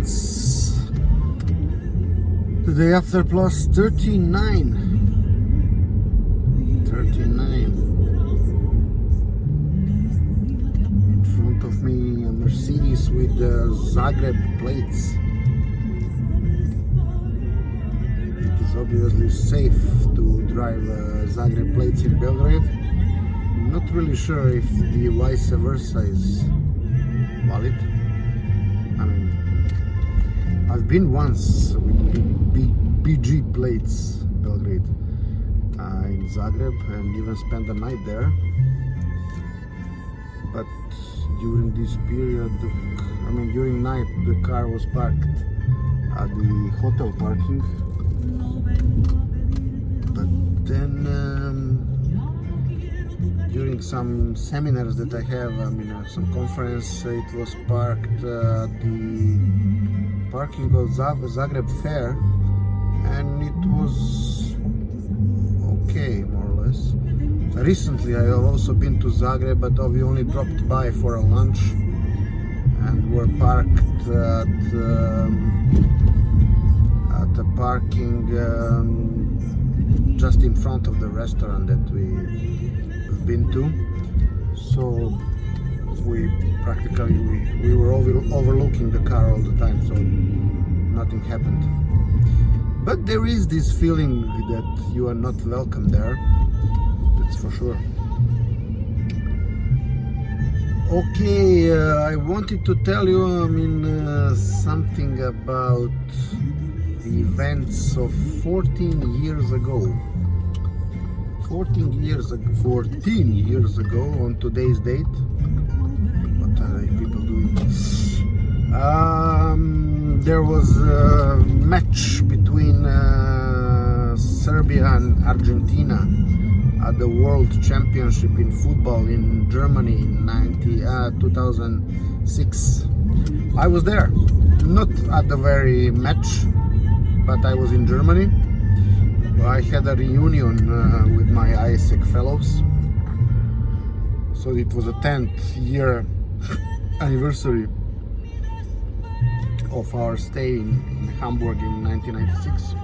It's the day after plus 39. In front of me a Mercedes with Zagreb plates. It is obviously safe to drive Zagreb plates in Belgrade. I'm not really sure if the vice versa is valid. I mean, I've been once with BG plates Belgrade in Zagreb and even spent the night there. But during this period, during night, the car was parked at the hotel parking. But then during some seminars that I have, some conference, it was parked at the parking of Zagreb Fair, and it was okay, more or less. Recently I have also been to Zagreb, but we only dropped by for a lunch and were parked at the parking just in front of the restaurant that we've been to. So we were overlooking the car all the time, so nothing happened. But there is this feeling that you are not welcome there, that's for sure. Okay, I wanted to tell you something about the events of 14 years ago. 14 years ago on today's date. What are people doing? There was a match between Serbia and Argentina at the World Championship in football in Germany in 2006. I was there, not at the very match, but I was in Germany. I had a reunion with my ISEC fellows, so it was a 10th year anniversary of our stay in Hamburg in 1996.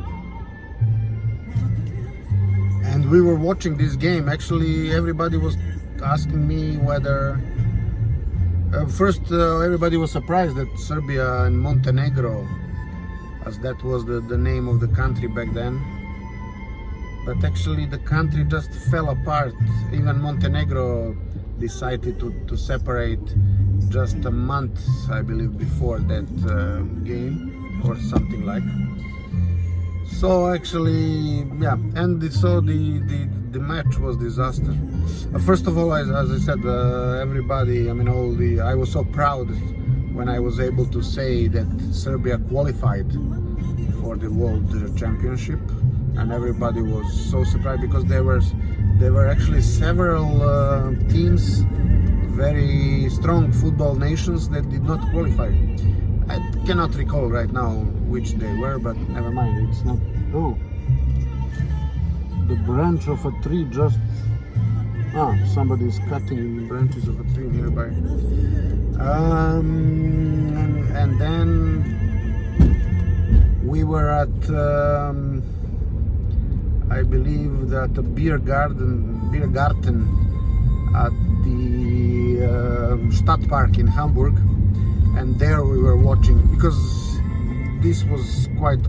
And we were watching this game. Actually, everybody was asking me whether... First, everybody was surprised that Serbia and Montenegro, as that was the name of the country back then. But actually the country just fell apart. Even Montenegro decided to separate just a month, I believe, before that game or something like. So actually, yeah, and so the match was disaster. First of all, as I said, everybody, I was so proud when I was able to say that Serbia qualified for the World Championship, and everybody was so surprised because there were actually several teams, very strong football nations, that did not qualify. I cannot recall right now which they were, but never mind, it's not... Oh, the branch of a tree just... somebody is cutting branches of a tree nearby. And then we were at... I believe that a beer garden at the Stadtpark in Hamburg, and there we were watching, because this was quite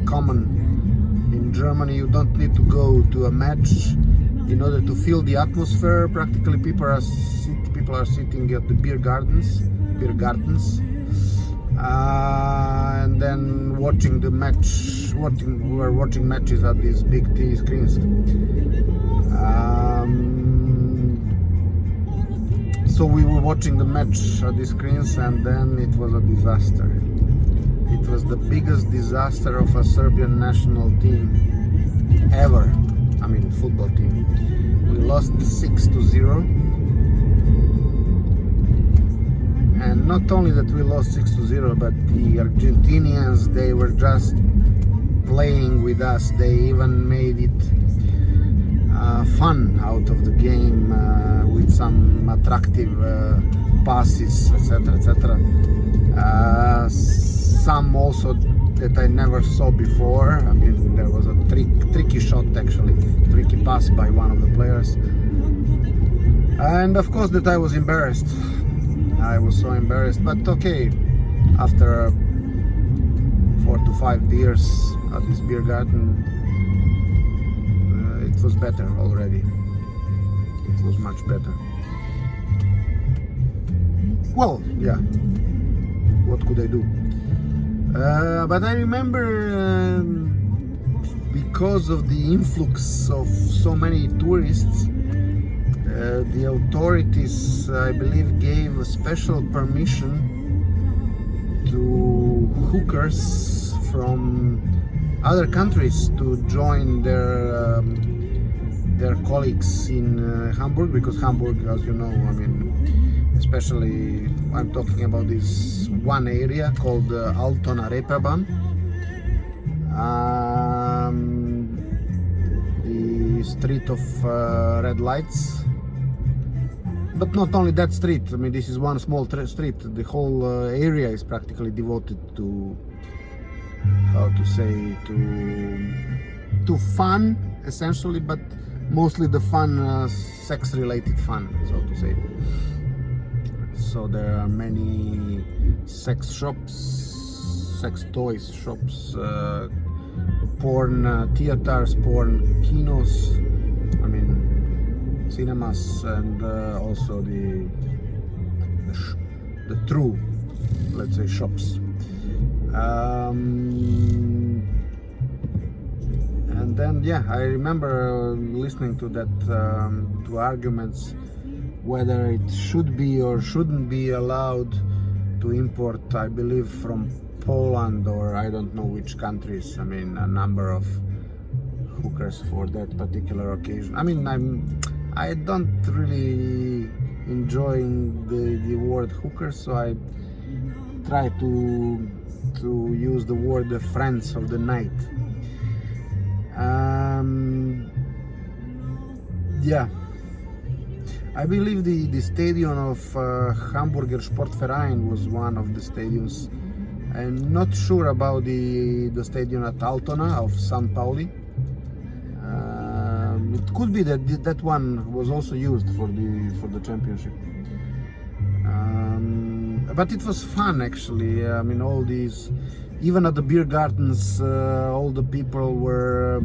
common in Germany. You don't need to go to a match in order to feel the atmosphere. Practically people are sitting at the beer gardens, and then watching the match. We were watching matches at these big TV screens. So we were watching the match at the screens, and then it was a disaster. It was the biggest disaster of a Serbian national team ever. Football team. We lost 6-0. And not only that we lost 6-0, but the Argentinians, they were just playing with us. They even made it fun out of the game with some attractive passes, etc., etc. some also that I never saw before. I mean, there was a tricky shot, actually, tricky pass by one of the players. And of course that I was embarrassed. I was so embarrassed, but okay, after 4 to 5 beers at this beer garden, it was better already. It was much better. Well, yeah, what could I do? But I remember because of the influx of so many tourists, the authorities, I believe, gave a special permission to hookers from other countries to join their colleagues in Hamburg, because Hamburg, as you know, I mean, especially I'm talking about this one area called Altona Reeperbahn, the street of red lights. But not only that street, I mean, this is one small street. The whole area is practically devoted to, how to say, to fun, essentially, but mostly the fun, sex-related fun, so to say. So there are many sex shops, sex toys shops, porn theaters, porn kinos, I mean, cinemas, and also the true, let's say, shops. And then, yeah, I remember listening to that, to arguments whether it should be or shouldn't be allowed to import, I believe, from Poland or I don't know which countries. I mean, a number of hookers for that particular occasion. I mean, I don't really enjoy the word hooker, so I try to use the word friends of the night. Yeah, I believe the stadium of Hamburger Sportverein was one of the stadiums. I'm not sure about the stadium at Altona of St. Pauli. It could be that one was also used for the championship. But it was fun, actually. I mean, all these, even at the beer gardens, all the people were.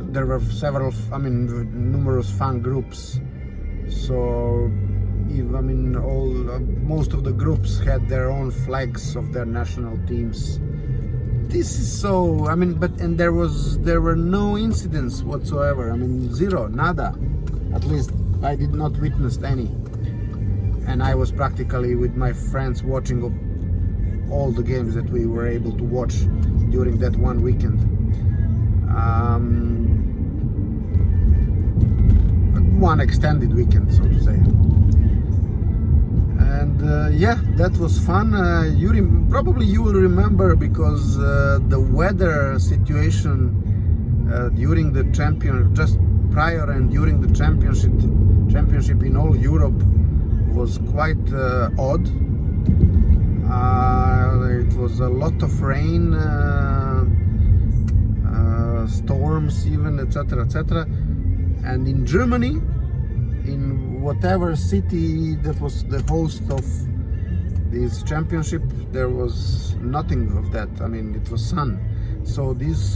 There were several, I mean, numerous fan groups. So, I mean, most of the groups had their own flags of their national teams. This is so, I mean, and there were no incidents whatsoever. I mean, zero, nada. At least I did not witness any. And I was practically with my friends watching all the games that we were able to watch during that one weekend. One extended weekend, so to say. And yeah, that was fun. Probably you will remember, because the weather situation during the just prior and during the championship in all Europe was quite odd. It was a lot of rain, storms even, etc., etc. And in Germany, in whatever city that was the host of this championship, there was nothing of that. I mean, it was sun. So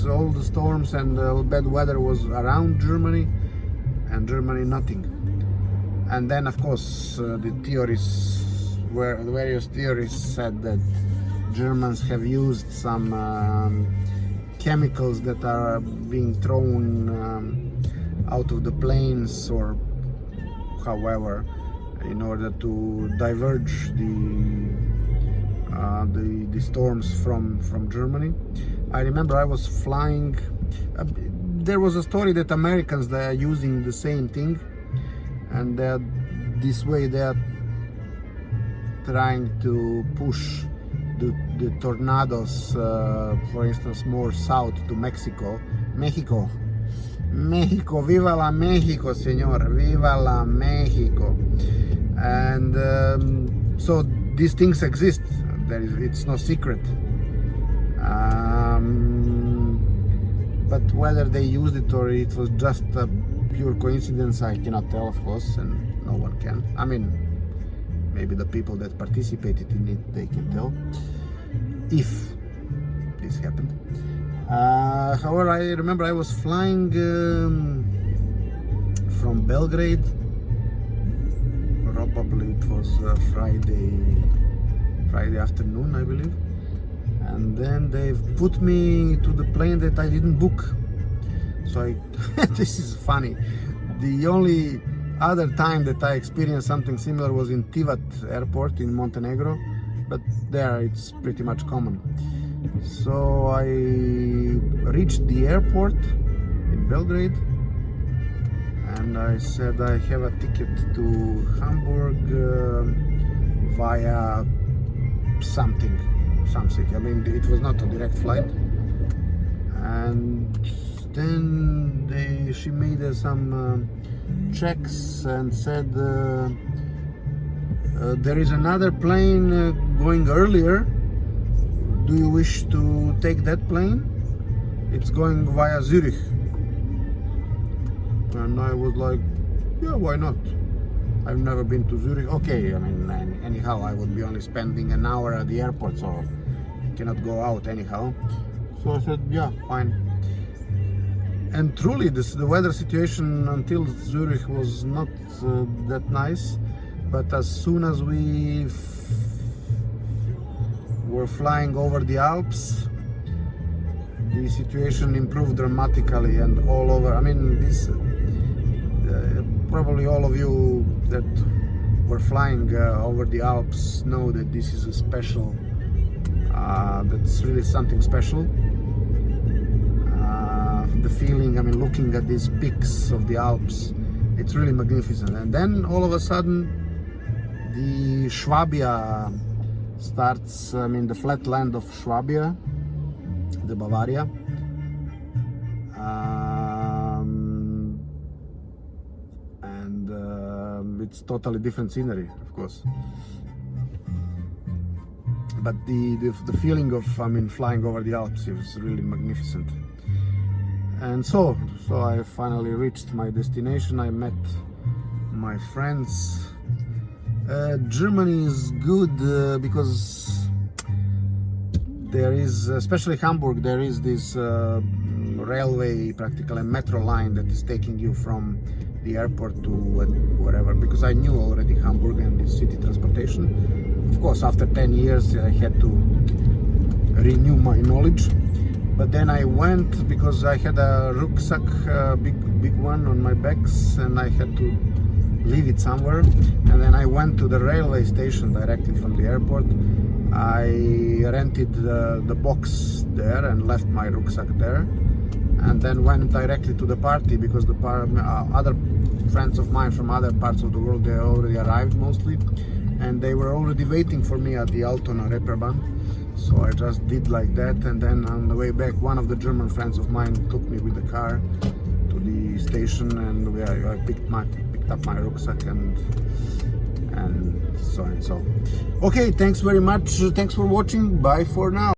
all the storms and bad weather was around Germany, and Germany nothing. And then, of course, the various theories said that Germans have used some chemicals that are being thrown out of the planes, or however, in order to diverge the storms from Germany. I remember I was flying. There was a story that Americans, they are using the same thing, and this way they are trying to push the tornadoes, for instance, more south to Mexico. Mexico, viva la Mexico, señor, viva la Mexico. And so these things exist. it's no secret. But whether they used it or it was just a pure coincidence, I cannot tell, of course, and no one can. I mean, maybe the people that participated in it, they can tell if this happened. However, I remember I was flying from Belgrade. Probably it was Friday afternoon, I believe. And then they've put me to the plane that I didn't book. So this is funny. The only other time that I experienced something similar was in Tivat airport in Montenegro, but there it's pretty much common. So I reached the airport in Belgrade and I said I have a ticket to Hamburg via some city. I mean, it was not a direct flight. And then she made some checks and said there is another plane going earlier. Do you wish to take that plane? It's going via Zurich. And I was like, yeah, why not? I've never been to Zurich. Okay, I mean, anyhow, I would be only spending an hour at the airport, so I cannot go out anyhow. So I said, yeah, fine. And truly, the weather situation until Zurich was not that nice. But as soon as we were flying over the Alps, the situation improved dramatically and all over. I mean, this probably all of you that were flying over the Alps know that this is a special, that's really something special. The feeling, I mean, looking at these peaks of the Alps, it's really magnificent. And then all of a sudden, the Swabia starts, I mean, the flat land of Swabia, the Bavaria. It's totally different scenery, of course. But the feeling of, I mean, flying over the Alps is really magnificent. And so I finally reached my destination. I met my friends. Germany is good because there is, especially Hamburg, there is this railway, practically a metro line that is taking you from the airport to wherever, because I knew already Hamburg and the city transportation. Of course, after 10 years I had to renew my knowledge. But then I went because I had a rucksack, big one on my backs, and I had to leave it somewhere. And then I went to the railway station directly from the airport. I rented the box there and left my rucksack there, and then went directly to the party because the other friends of mine from other parts of the world, they already arrived mostly, and they were already waiting for me at the Altona Reeperbahn. So I just did like that, and then on the way back, one of the German friends of mine took me with the car to the station, and I picked up my rucksack and so and so. Okay, thanks very much. Thanks for watching. Bye for now.